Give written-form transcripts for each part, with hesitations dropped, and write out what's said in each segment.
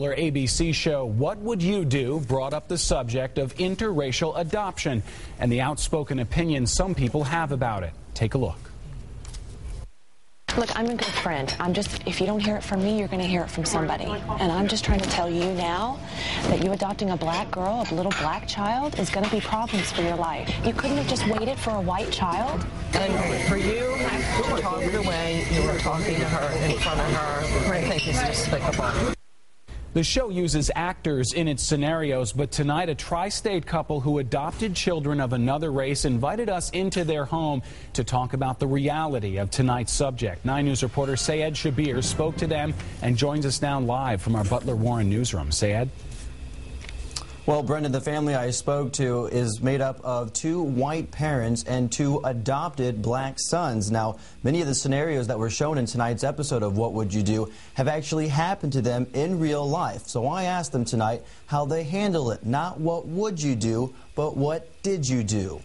ABC show What Would You Do brought up the subject of interracial adoption and the outspoken opinion some people have about it. Take a look. Look, I'm a good friend. If you don't hear it from me, you're going to hear it from somebody. And I'm just trying to tell you now that you adopting a black girl, a little black child, is going to be problems for your life. You couldn't have just waited for a white child. And for you to talk the way you were talking to her in front of her, I think is despicable. The show uses actors in its scenarios, but tonight a tri-state couple who adopted children of another race invited us into their home to talk about the reality of tonight's subject. 9 News reporter Sayed Shabir spoke to them and joins us now live from our Butler Warren newsroom. Sayed? Well, Brendan, the family I spoke to is made up of 2 white parents and 2 adopted black sons. Now, many of the scenarios that were shown in tonight's episode of What Would You Do have actually happened to them in real life. So I asked them tonight how they handle it. Not what would you do, but what did you do?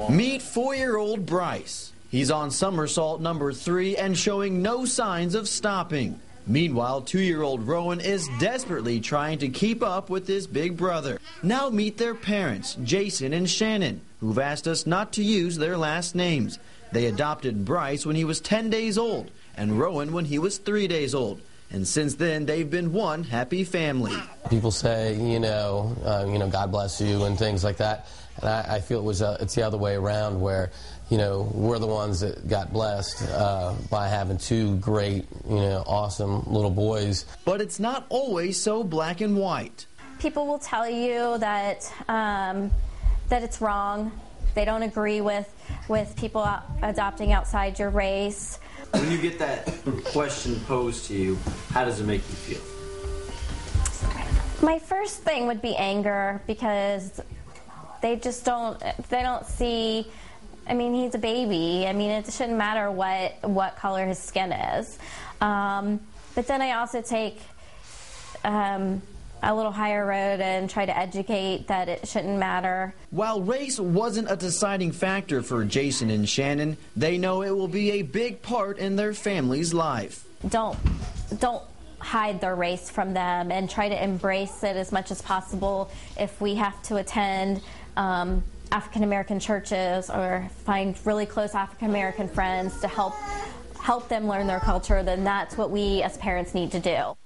Meet 4-year-old Bryce. He's on somersault number 3 and showing no signs of stopping. Meanwhile, 2-year-old Rowan is desperately trying to keep up with his big brother. Now meet their parents, Jason and Shannon, who've asked us not to use their last names. They adopted Bryce when he was 10 days old and Rowan when he was 3 days old. And since then, they've been one happy family. People say, God bless you and things like that. And I feel it's the other way around where, we're the ones that got blessed by having 2 great, awesome little boys. But it's not always so black and white. People will tell you that that it's wrong. They don't agree with people adopting outside your race. When you get that question posed to you, how does it make you feel? My first thing would be anger, because they don't see. I mean, he's a baby. I mean, it shouldn't matter what color his skin is. But then I also take a little higher road and try to educate that it shouldn't matter. While race wasn't a deciding factor for Jason and Shannon, they know it will be a big part in their family's life. Don't hide their race from them, and try to embrace it as much as possible. If we have to attend African American churches or find really close African American friends to help them learn their culture, then that's what we as parents need to do.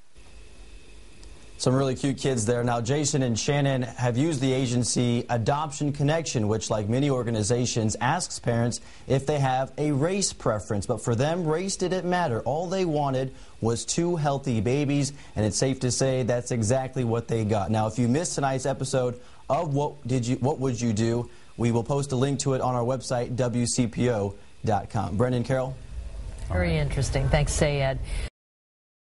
Some really cute kids there. Now, Jason and Shannon have used the agency Adoption Connection, which, like many organizations, asks parents if they have a race preference. But for them, race didn't matter. All they wanted was 2 healthy babies, and it's safe to say that's exactly what they got. Now, if you missed tonight's episode of What Would You Do, we will post a link to it on our website, WCPO.com. Brendan, Carol? Very interesting. Thanks, Sayed.